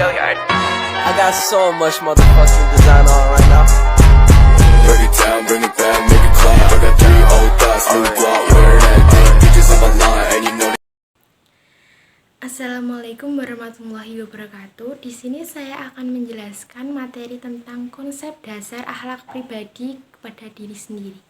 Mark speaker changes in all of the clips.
Speaker 1: I got so much motherfucking design on right now.
Speaker 2: Break it down, bring it back, make it clap. I got 3 old thoughts, new block, wear that thing. Bitches on my line, and you know.
Speaker 3: Assalamualaikum warahmatullahi wabarakatuh. Di sini saya akan menjelaskan materi tentang konsep dasar akhlak pribadi kepada diri sendiri.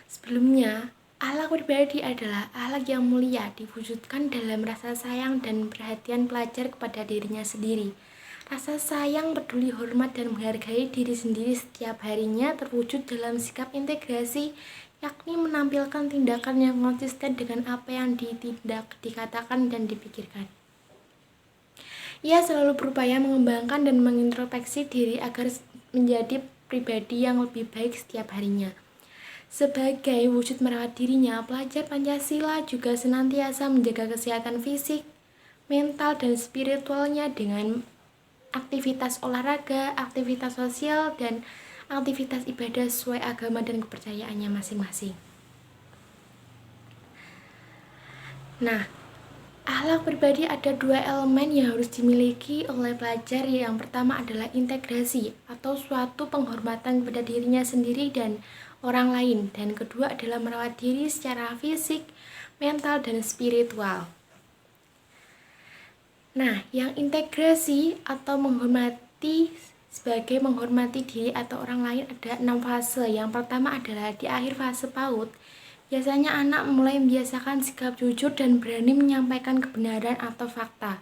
Speaker 3: Sebelumnya, akhlak pribadi adalah akhlak yang mulia diwujudkan dalam rasa sayang dan perhatian pelajar kepada dirinya sendiri. Rasa sayang, peduli, hormat, dan menghargai diri sendiri setiap harinya terwujud dalam sikap integrasi, yakni menampilkan tindakan yang konsisten dengan apa yang ditindak, dikatakan, dan dipikirkan. Ia selalu berupaya mengembangkan dan mengintrospeksi diri agar menjadi pribadi yang lebih baik setiap harinya. Sebagai wujud merawat dirinya, pelajar Pancasila juga senantiasa menjaga kesehatan fisik, mental, dan spiritualnya dengan aktivitas olahraga, aktivitas sosial, dan aktivitas ibadah sesuai agama dan kepercayaannya masing-masing. Nah, akhlak pribadi ada 2 elemen yang harus dimiliki oleh pelajar. Yang pertama adalah integrasi atau suatu penghormatan kepada dirinya sendiri dan orang lain, dan kedua adalah merawat diri secara fisik, mental, dan spiritual. Nah, yang integrasi atau menghormati sebagai menghormati diri atau orang lain ada 6 fase. Yang pertama adalah di akhir fase PAUD. Biasanya anak mulai membiasakan sikap jujur dan berani menyampaikan kebenaran atau fakta.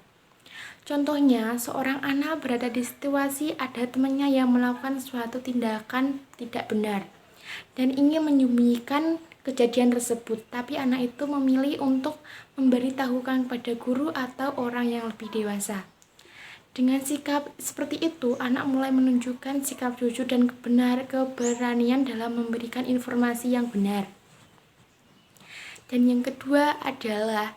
Speaker 3: Contohnya, seorang anak berada di situasi ada temannya yang melakukan suatu tindakan tidak benar dan ingin menyembunyikan kejadian tersebut, tapi anak itu memilih untuk memberitahukan kepada guru atau orang yang lebih dewasa. Dengan sikap seperti itu, anak mulai menunjukkan sikap jujur dan keberanian dalam memberikan informasi yang benar. Dan yang kedua adalah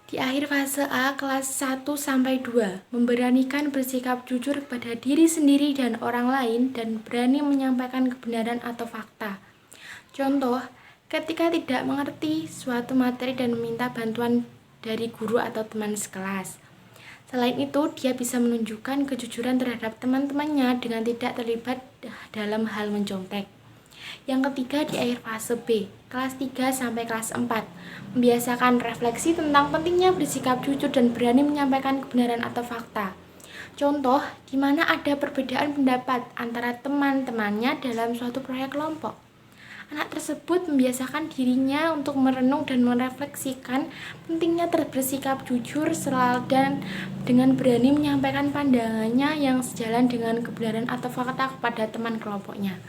Speaker 3: di akhir fase A kelas 1-2, memberanikan bersikap jujur kepada diri sendiri dan orang lain dan berani menyampaikan kebenaran atau fakta. Contoh, ketika tidak mengerti suatu materi dan meminta bantuan dari guru atau teman sekelas. Selain itu, dia bisa menunjukkan kejujuran terhadap teman-temannya dengan tidak terlibat dalam hal mencontek. Yang ketiga di akhir fase B, kelas 3 sampai kelas 4, membiasakan refleksi tentang pentingnya bersikap jujur dan berani menyampaikan kebenaran atau fakta. Contoh, di mana ada perbedaan pendapat antara teman-temannya dalam suatu proyek kelompok. Anak tersebut membiasakan dirinya untuk merenung dan merefleksikan pentingnya bersikap jujur dan dengan berani menyampaikan pandangannya yang sejalan dengan kebenaran atau fakta kepada teman kelompoknya.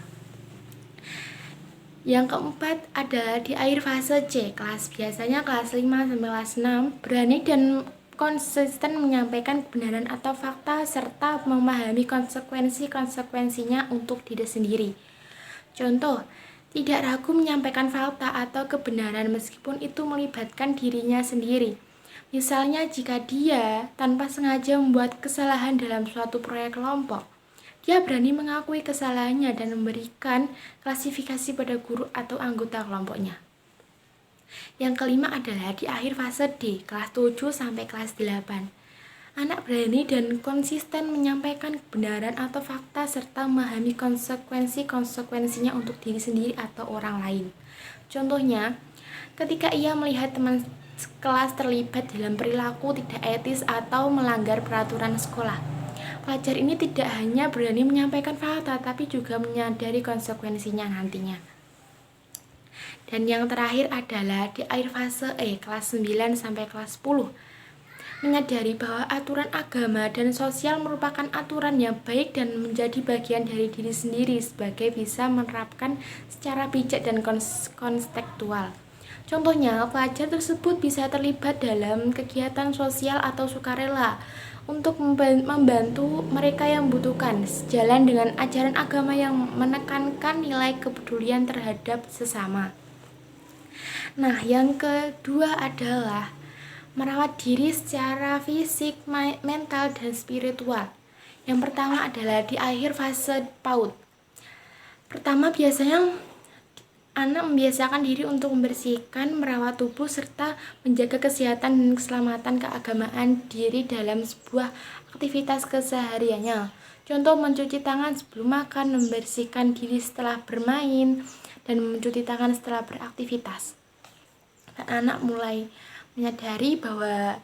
Speaker 3: Yang keempat adalah di akhir fase C, biasanya kelas 5 sampai kelas 6, berani dan konsisten menyampaikan kebenaran atau fakta serta memahami konsekuensinya untuk diri sendiri. Contoh, tidak ragu menyampaikan fakta atau kebenaran meskipun itu melibatkan dirinya sendiri. Misalnya jika dia tanpa sengaja membuat kesalahan dalam suatu proyek kelompok, dia berani mengakui kesalahannya dan memberikan klasifikasi pada guru atau anggota kelompoknya. Yang kelima adalah di akhir fase D, kelas 7 sampai kelas 8. Anak berani dan konsisten menyampaikan kebenaran atau fakta serta memahami konsekuensinya untuk diri sendiri atau orang lain. Contohnya, ketika ia melihat teman kelas terlibat dalam perilaku tidak etis atau melanggar peraturan sekolah, pelajar ini tidak hanya berani menyampaikan fakta tapi juga menyadari konsekuensinya nantinya. Dan yang terakhir adalah di akhir fase E, kelas 9 sampai kelas 10. Menyadari bahwa aturan agama dan sosial merupakan aturan yang baik dan menjadi bagian dari diri sendiri sebagai bisa menerapkan secara bijak dan kontekstual. Contohnya, pelajar tersebut bisa terlibat dalam kegiatan sosial atau sukarela untuk membantu mereka yang membutuhkan, sejalan dengan ajaran agama yang menekankan nilai kepedulian terhadap sesama. Nah, yang kedua adalah merawat diri secara fisik, mental, dan spiritual. Yang pertama adalah di akhir fase PAUD. Pertama biasanya Anak membiasakan diri untuk membersihkan, merawat tubuh, serta menjaga kesehatan dan keselamatan keagamaan diri dalam sebuah aktivitas kesehariannya. Contoh mencuci tangan sebelum makan, membersihkan diri setelah bermain, dan mencuci tangan setelah beraktivitas. Dan anak mulai menyadari bahwa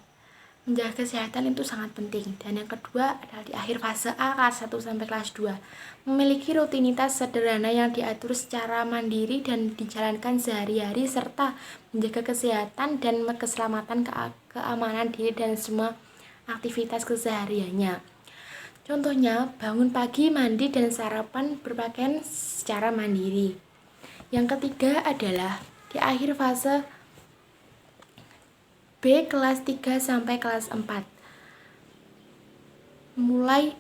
Speaker 3: menjaga kesehatan itu sangat penting. Dan yang kedua adalah di akhir fase A kelas 1 sampai kelas 2. Memiliki rutinitas sederhana yang diatur secara mandiri dan dijalankan sehari-hari serta menjaga kesehatan dan keselamatan keamanan diri dan semua aktivitas kesehariannya. Contohnya, bangun pagi, mandi dan sarapan, berpakaian secara mandiri. Yang ketiga adalah di akhir fase B kelas 3 sampai kelas 4. Mulai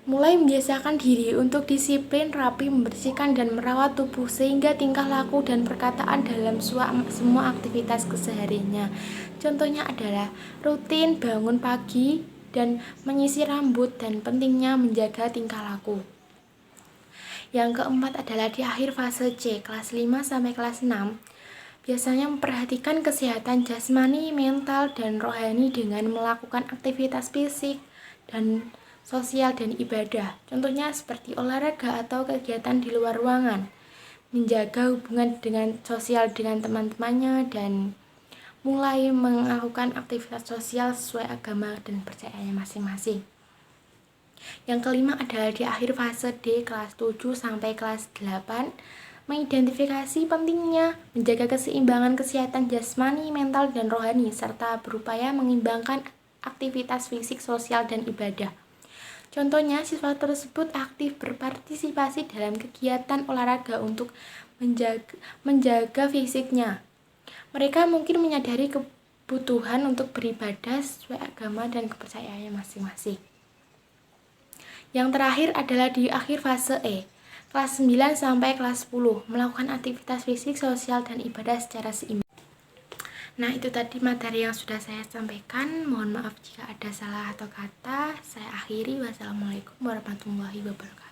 Speaker 3: membiasakan diri untuk disiplin, rapi, membersihkan dan merawat tubuh sehingga tingkah laku dan perkataan dalam semua aktivitas kesehariannya. Contohnya adalah rutin bangun pagi dan menyisir rambut dan pentingnya menjaga tingkah laku. Yang keempat adalah di akhir fase C kelas 5 sampai kelas 6. Biasanya memperhatikan kesehatan jasmani, mental, dan rohani dengan melakukan aktivitas fisik dan sosial dan ibadah. Contohnya seperti olahraga atau kegiatan di luar ruangan, menjaga hubungan dengan sosial dengan teman-temannya, dan mulai melakukan aktivitas sosial sesuai agama dan percayanya masing-masing. Yang kelima adalah di akhir fase D kelas 7 sampai kelas 8. Mengidentifikasi pentingnya menjaga keseimbangan kesehatan jasmani, mental, dan rohani, serta berupaya mengimbangkan aktivitas fisik, sosial, dan ibadah. Contohnya, siswa tersebut aktif berpartisipasi dalam kegiatan olahraga untuk menjaga fisiknya. Mereka mungkin menyadari kebutuhan untuk beribadah sesuai agama dan kepercayaannya masing-masing. Yang terakhir adalah di akhir fase E, kelas 9 sampai kelas 10, melakukan aktivitas fisik, sosial, dan ibadah secara seimbang. Nah, itu tadi materi yang sudah saya sampaikan. Mohon maaf jika ada salah atau kata. Saya akhiri. Wassalamualaikum warahmatullahi wabarakatuh.